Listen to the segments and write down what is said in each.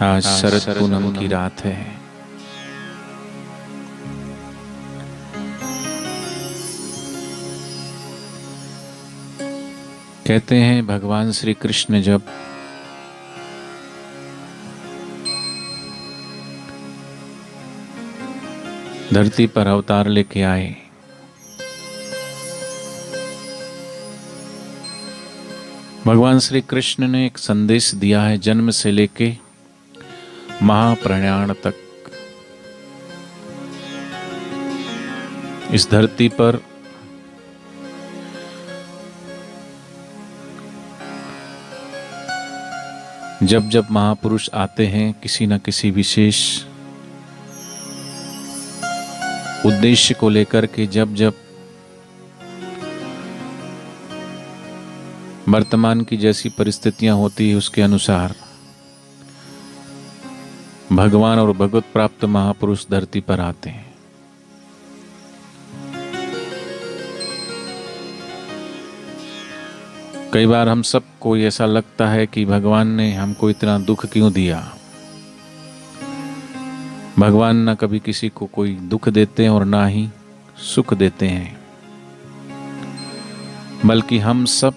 आज शरद पूनम की रात है। कहते हैं भगवान श्री कृष्ण जब धरती पर अवतार लेके आए, भगवान श्री कृष्ण ने एक संदेश दिया है जन्म से लेके महाप्रयाण तक। इस धरती पर जब जब महापुरुष आते हैं किसी न किसी विशेष उद्देश्य को लेकर के, जब जब वर्तमान की जैसी परिस्थितियां होती है उसके अनुसार भगवान और भगवत प्राप्त महापुरुष धरती पर आते हैं। कई बार हम सबको ऐसा लगता है कि भगवान ने हमको इतना दुख क्यों दिया। भगवान न कभी किसी को कोई दुख देते हैं और ना ही सुख देते हैं, बल्कि हम सब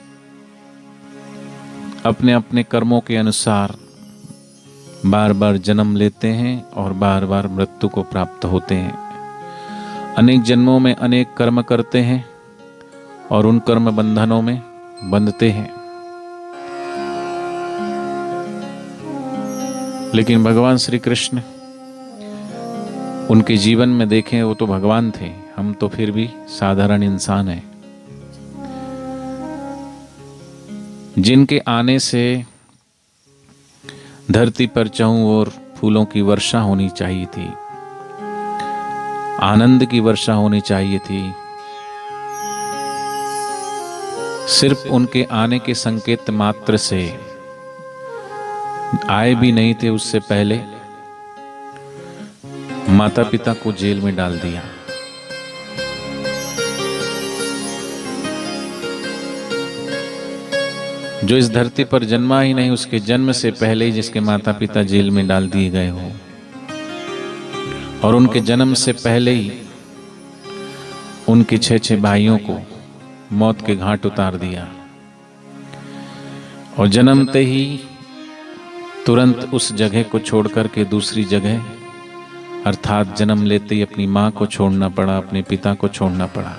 अपने अपने कर्मों के अनुसार बार बार जन्म लेते हैं और बार बार मृत्यु को प्राप्त होते हैं। अनेक जन्मों में अनेक कर्म करते हैं और उन कर्म बंधनों में बंधते हैं। लेकिन भगवान श्री कृष्ण, उनके जीवन में देखें वो तो भगवान थे, हम तो फिर भी साधारण इंसान हैं। जिनके आने से धरती पर चारों ओर फूलों की वर्षा होनी चाहिए थी, आनंद की वर्षा होनी चाहिए थी, सिर्फ उनके आने के संकेत मात्र से आए भी नहीं थे, उससे पहले माता पिता को जेल में डाल दिया। जो इस धरती पर जन्मा ही नहीं, उसके जन्म से पहले ही जिसके माता पिता जेल में डाल दिए गए हो, और उनके जन्म से पहले ही उनके 6 भाइयों को मौत के घाट उतार दिया, और जन्मते ही तुरंत उस जगह को छोड़कर के दूसरी जगह, अर्थात जन्म लेते ही अपनी माँ को छोड़ना पड़ा, अपने पिता को छोड़ना पड़ा।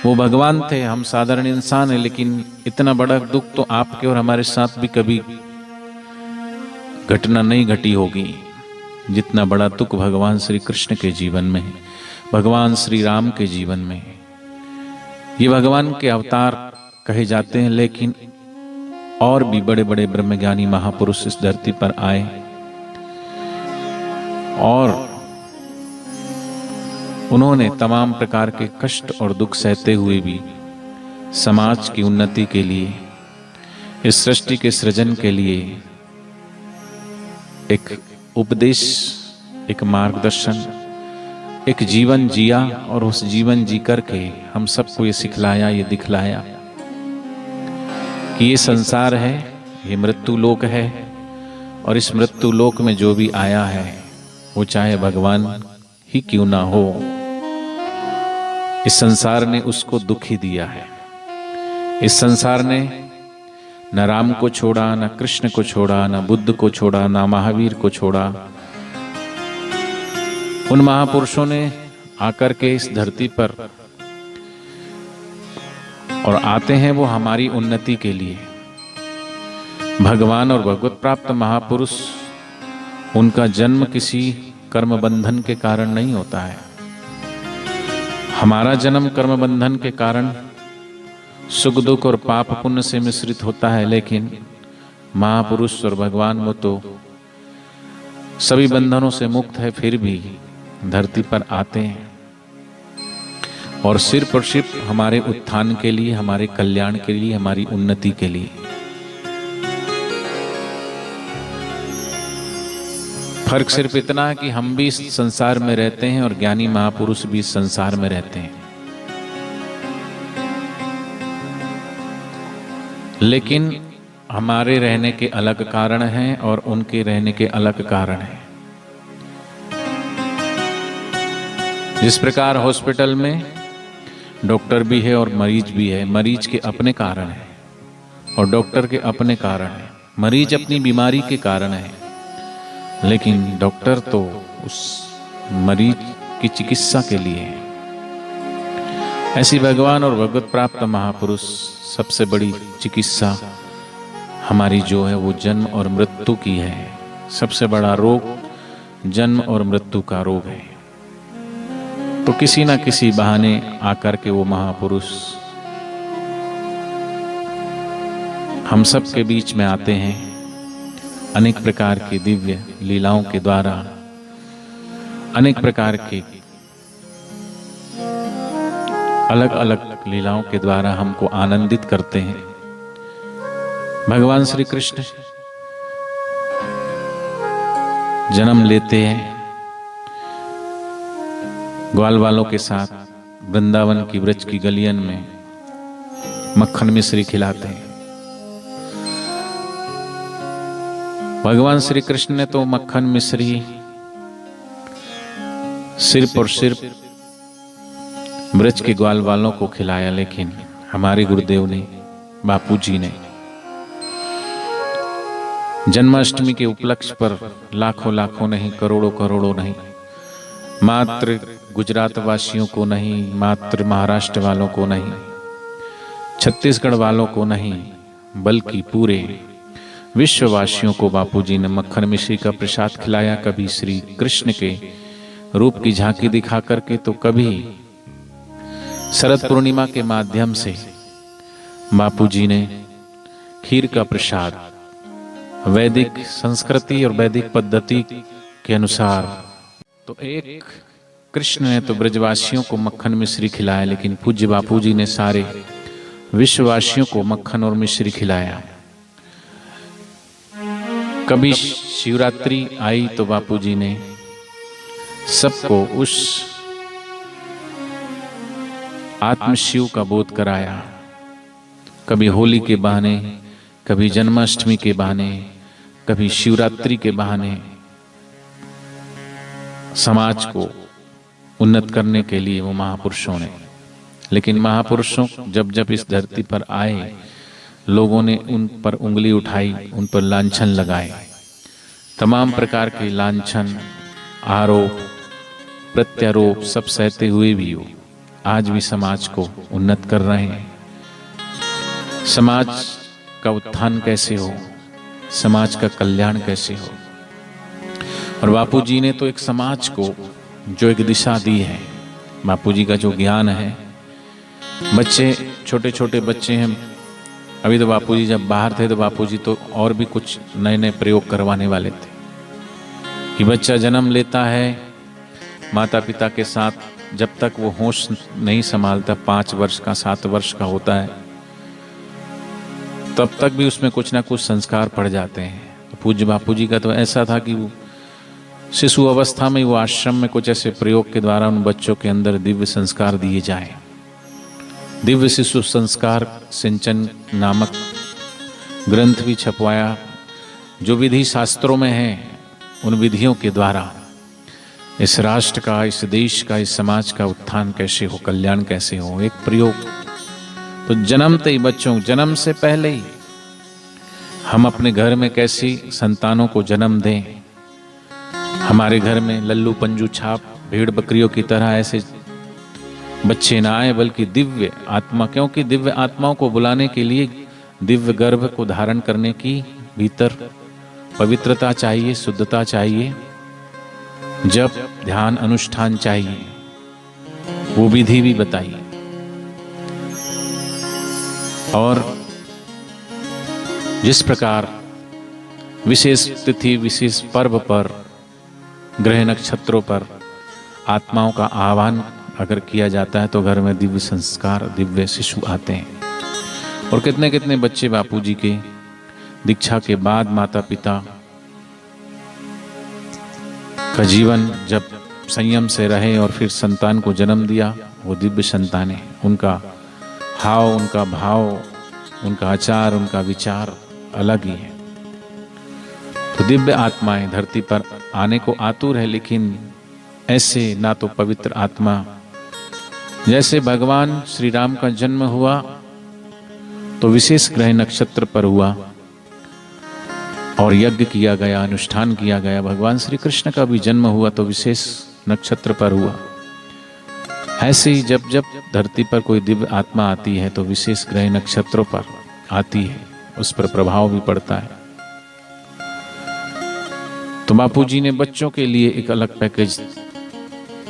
वो भगवान थे, हम साधारण इंसान हैं, लेकिन इतना बड़ा दुख तो आपके और हमारे साथ भी कभी घटना नहीं घटी होगी जितना बड़ा दुख भगवान श्री कृष्ण के जीवन में है, भगवान श्री राम के जीवन में है। ये भगवान के अवतार कहे जाते हैं, लेकिन और भी बड़े बड़े ब्रह्मज्ञानी महापुरुष इस धरती पर आए और उन्होंने तमाम प्रकार के कष्ट और दुख सहते हुए भी समाज की उन्नति के लिए, इस सृष्टि के सृजन के लिए एक उपदेश, एक मार्गदर्शन, एक जीवन जिया, और उस जीवन जी करके हम सबको ये सिखलाया, ये दिखलाया कि ये संसार है, ये मृत्यु लोक है, और इस मृत्यु लोक में जो भी आया है वो चाहे भगवान ही क्यों ना हो, इस संसार ने उसको दुख ही दिया है। इस संसार ने न राम को छोड़ा, न कृष्ण को छोड़ा, न बुद्ध को छोड़ा, न महावीर को छोड़ा। उन महापुरुषों ने आकर के इस धरती पर, और आते हैं वो हमारी उन्नति के लिए। भगवान और भगवत प्राप्त महापुरुष, उनका जन्म किसी कर्म बंधन के कारण नहीं होता है। हमारा जन्म कर्म बंधन के कारण सुख दुख और पाप पुण्य से मिश्रित होता है, लेकिन महापुरुष और भगवान वो तो सभी बंधनों से मुक्त है, फिर भी धरती पर आते हैं और सिर्फ और सिर्फ हमारे उत्थान के लिए, हमारे कल्याण के लिए, हमारी उन्नति के लिए। फर्क सिर्फ इतना है कि हम भी इस संसार में रहते हैं और ज्ञानी महापुरुष भी इस संसार में रहते हैं, लेकिन हमारे रहने के अलग कारण हैं और उनके रहने के अलग कारण हैं। जिस प्रकार हॉस्पिटल में डॉक्टर भी है और मरीज भी है, मरीज के अपने कारण हैं और डॉक्टर के अपने कारण हैं। मरीज अपनी बीमारी के कारण है, लेकिन डॉक्टर तो उस मरीज की चिकित्सा के लिए है। ऐसी भगवान और भगवत प्राप्त महापुरुष सबसे बड़ी चिकित्सा हमारी जो है वो जन्म और मृत्यु की है। सबसे बड़ा रोग जन्म और मृत्यु का रोग है। तो किसी ना किसी बहाने आकर के वो महापुरुष हम सब के बीच में आते हैं, अनेक प्रकार की दिव्य लीलाओं के द्वारा, अनेक प्रकार के अलग अलग लीलाओं के द्वारा हमको आनंदित करते हैं। भगवान श्री कृष्ण जन्म लेते हैं, ग्वाल वालों के साथ वृंदावन की ब्रज की गलियन में मक्खन मिश्री खिलाते हैं। भगवान श्री कृष्ण ने तो मक्खन मिश्री सिर्फ और सिर्फ ब्रज के ग्वाल वालों को खिलाया, लेकिन हमारे गुरुदेव ने, बापूजी ने जन्माष्टमी के उपलक्ष्य पर लाखों लाखों नहीं, करोड़ों करोड़ों नहीं, मात्र गुजरात वासियों को नहीं, मात्र महाराष्ट्र वालों को नहीं, छत्तीसगढ़ वालों को नहीं, बल्कि पूरे विश्ववासियों को बापूजी ने मक्खन मिश्री का प्रसाद खिलाया। कभी श्री कृष्ण के रूप की झांकी दिखा करके, तो कभी शरद पूर्णिमा के माध्यम से बापूजी ने खीर का प्रसाद वैदिक संस्कृति और वैदिक पद्धति के अनुसार। तो एक कृष्ण ने तो ब्रजवासियों को मक्खन मिश्री खिलाया, लेकिन पूज्य बापूजी ने सारे विश्ववासियों को मक्खन और मिश्री खिलाया। कभी शिवरात्रि आई तो बापूजी ने सबको उस आत्मशिव का बोध कराया। कभी होली के बहाने, कभी जन्माष्टमी के बहाने, कभी शिवरात्रि के बहाने समाज को उन्नत करने के लिए वो महापुरुषों ने। लेकिन महापुरुषों जब जब इस धरती पर आए, लोगों ने उन पर उंगली उठाई, उन पर लांछन लगाए। तमाम प्रकार के लांछन, आरोप, प्रत्यारोप सब सहते हुए भी वो आज भी समाज को उन्नत कर रहे हैं। समाज का उत्थान कैसे हो, समाज का कल्याण कैसे हो। और बापूजी ने तो एक समाज को जो एक दिशा दी है, बापूजी का जो ज्ञान है, बच्चे छोटे छोटे बच्चे हैं। अभी तो बापूजी जब बाहर थे तो बापूजी तो और भी कुछ नए नए प्रयोग करवाने वाले थे कि बच्चा जन्म लेता है, माता पिता के साथ जब तक वो होश नहीं संभालता, 5 वर्ष का 7 वर्ष का होता है, तब तक भी उसमें कुछ ना कुछ संस्कार पड़ जाते हैं। तो पूज्य बापूजी का तो ऐसा था कि वो शिशु अवस्था में वो आश्रम में कुछ ऐसे प्रयोग के द्वारा उन बच्चों के अंदर दिव्य संस्कार दिए जाएं। दिव्य शिशु संस्कार सिंचन नामक ग्रंथ भी छपवाया, जो विधि शास्त्रों में है, उन विधियों के द्वारा इस राष्ट्र का, इस देश का, इस समाज का उत्थान कैसे हो, कल्याण कैसे हो, एक प्रयोग। तो जन्मते ही बच्चों, जन्म से पहले ही हम अपने घर में कैसी संतानों को जन्म दें। हमारे घर में लल्लू पंजू छाप भेड़ बकरियों की तरह ऐसे बच्चे ना आए, बल्कि दिव्य आत्मा, क्योंकि दिव्य आत्माओं को बुलाने के लिए दिव्य गर्भ को धारण करने की भीतर पवित्रता चाहिए, शुद्धता चाहिए, जब ध्यान अनुष्ठान चाहिए, वो विधि भी बताइए। और जिस प्रकार विशेष तिथि, विशेष पर्व पर, ग्रह नक्षत्रों पर आत्माओं का आह्वान अगर किया जाता है तो घर में दिव्य संस्कार, दिव्य शिशु आते हैं। और कितने कितने बच्चे बापूजी के दीक्षा के बाद माता पिता का जीवन जब संयम से रहे और फिर संतान को जन्म दिया, वो दिव्य संतानें, उनका हाव, उनका भाव, उनका आचार, उनका विचार अलग ही है। तो दिव्य आत्माएं धरती पर आने को आतुर है, लेकिन ऐसे ना तो पवित्र आत्मा, जैसे भगवान श्री राम का जन्म हुआ तो विशेष ग्रह नक्षत्र पर हुआ और यज्ञ किया गया, अनुष्ठान किया गया। भगवान श्री कृष्ण का भी जन्म हुआ तो विशेष नक्षत्र पर हुआ। ऐसे ही जब जब धरती पर कोई दिव्य आत्मा आती है तो विशेष ग्रह नक्षत्रों पर आती है, उस पर प्रभाव भी पड़ता है। तो बापू जी ने बच्चों के लिए एक अलग पैकेज,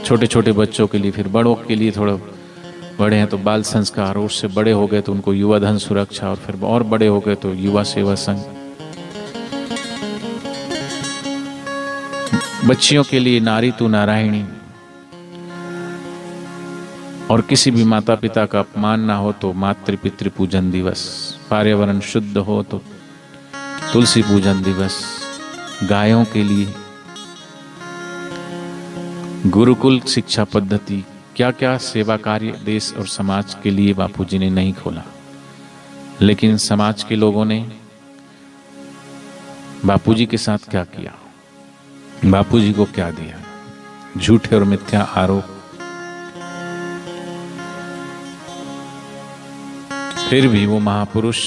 छोटे छोटे बच्चों के लिए, फिर बड़ों के लिए थोड़ा बड़े हैं तो बाल संस्कार, और उससे बड़े हो गए तो उनको युवा धन सुरक्षा, और फिर और बड़े हो गए तो युवा सेवा संघ। बच्चियों के लिए नारी तू नारायणी, और किसी भी माता पिता का अपमान ना हो तो मातृ पितृ पूजन दिवस, पर्यावरण शुद्ध हो तो तुलसी पूजन दिवस, गायों के लिए गुरुकुल शिक्षा पद्धति, क्या क्या सेवा कार्य देश और समाज के लिए बापूजी ने नहीं खोला, लेकिन समाज के लोगों ने बापूजी के साथ क्या किया, बापूजी को क्या दिया, झूठे और मिथ्या आरोप। फिर भी वो महापुरुष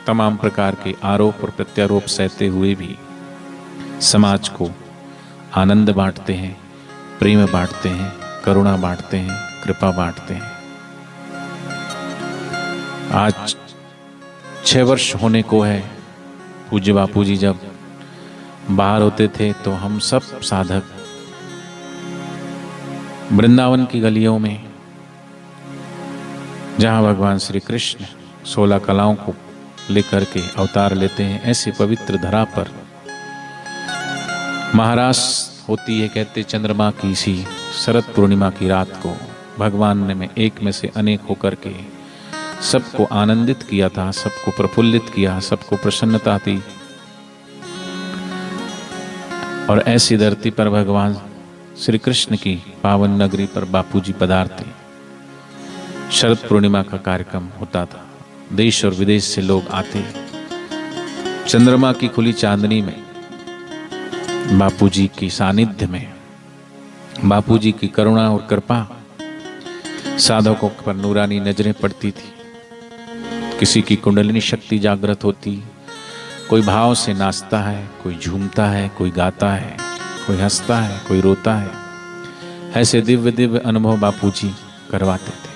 तमाम प्रकार के आरोप और प्रत्यारोप सहते हुए भी समाज को आनंद बांटते हैं, प्रेम बांटते हैं, करुणा बांटते हैं, कृपा बांटते हैं। आज 6 वर्ष होने को है। पूज्य बापूजी जब बाहर होते थे तो हम सब साधक वृंदावन की गलियों में, जहां भगवान श्री कृष्ण 16 कलाओं को लेकर के अवतार लेते हैं, ऐसी पवित्र धरा पर महाराज होती है, कहते चंद्रमा की सी शरद पूर्णिमा की रात को भगवान ने में एक में से अनेक होकर के सबको आनंदित किया था, सबको प्रफुल्लित किया, सबको प्रसन्नता थी। और ऐसी धरती पर भगवान श्री कृष्ण की पावन नगरी पर बापूजी पधारते। शरद पूर्णिमा का कार्यक्रम होता था, देश और विदेश से लोग आते। चंद्रमा की खुली चांदनी में बापूजी की सानिध्य में बापूजी की करुणा और कृपा, साधकों पर नूरानी नजरें पड़ती थी। किसी की कुंडलिनी शक्ति जागृत होती, कोई भाव से नाचता है, कोई झूमता है, कोई गाता है, कोई हंसता है, कोई रोता है। ऐसे दिव्य दिव्य अनुभव बापूजी करवाते थे।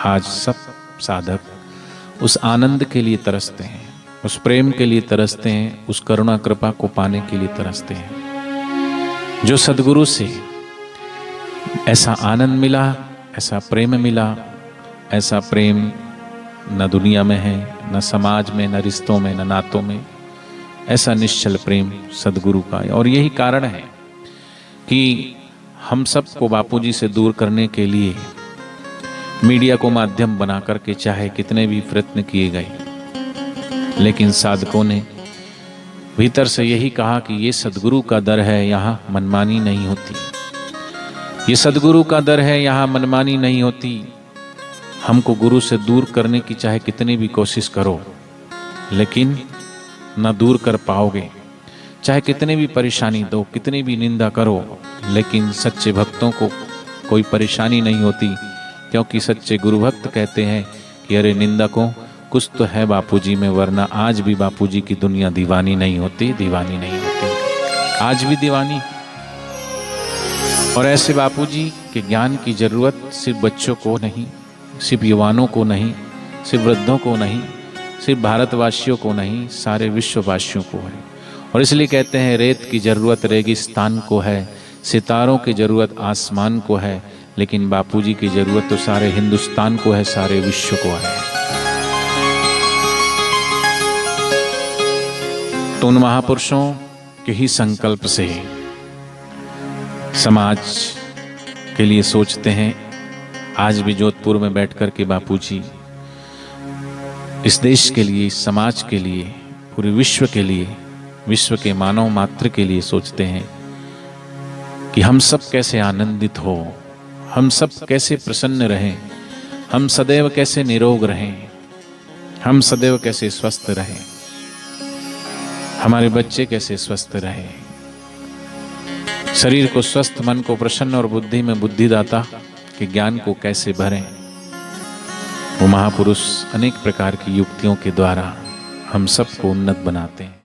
आज सब साधक उस आनंद के लिए तरसते हैं, उस प्रेम के लिए तरसते हैं, उस करुणा कृपा को पाने के लिए तरसते हैं। जो सद्गुरु से ऐसा आनंद मिला, ऐसा प्रेम मिला, ऐसा प्रेम न दुनिया में है, न समाज में, न रिश्तों में, न नातों में। ऐसा निश्चल प्रेम सद्गुरु का है। और यही कारण है कि हम सबको बापूजी से दूर करने के लिए मीडिया को माध्यम बना करके चाहे कितने भी प्रयत्न किए गए, लेकिन साधकों ने भीतर से यही कहा कि ये सद्गुरु का दर है, यहाँ मनमानी नहीं होती। ये सद्गुरु का दर है, यहाँ मनमानी नहीं होती। हमको गुरु से दूर करने की चाहे कितनी भी कोशिश करो, लेकिन न दूर कर पाओगे। चाहे कितने भी परेशानी दो, कितनी भी निंदा करो, लेकिन सच्चे भक्तों को कोई परेशानी नहीं होती, क्योंकि सच्चे गुरु भक्त कहते हैं कि अरे निंदकों, कुछ तो है बापूजी में, वरना आज भी बापूजी की दुनिया दीवानी नहीं होती, दीवानी नहीं होती, आज भी दीवानी। और ऐसे बापूजी के ज्ञान की जरूरत सिर्फ बच्चों को नहीं, सिर्फ युवाओं को नहीं, सिर्फ वृद्धों को नहीं, सिर्फ भारतवासियों को नहीं, सारे विश्ववासियों को है। और इसलिए कहते हैं रेत की जरूरत रेगिस्तान को है, सितारों की जरूरत आसमान को है, लेकिन बापूजी की जरूरत तो सारे हिंदुस्तान को है, सारे विश्व को है। तो उन महापुरुषों के ही संकल्प से समाज के लिए सोचते हैं। आज भी जोधपुर में बैठकर के बापूजी इस देश के लिए, इस समाज के लिए, पूरे विश्व के लिए, विश्व के मानव मात्र के लिए सोचते हैं कि हम सब कैसे आनंदित हो, हम सब कैसे प्रसन्न रहें, हम सदैव कैसे निरोग रहें, हम सदैव कैसे स्वस्थ रहें। हमारे बच्चे कैसे स्वस्थ रहे, शरीर को स्वस्थ, मन को प्रसन्न और बुद्धि में बुद्धिदाता के ज्ञान को कैसे भरें। वो महापुरुष अनेक प्रकार की युक्तियों के द्वारा हम सबको उन्नत बनाते हैं।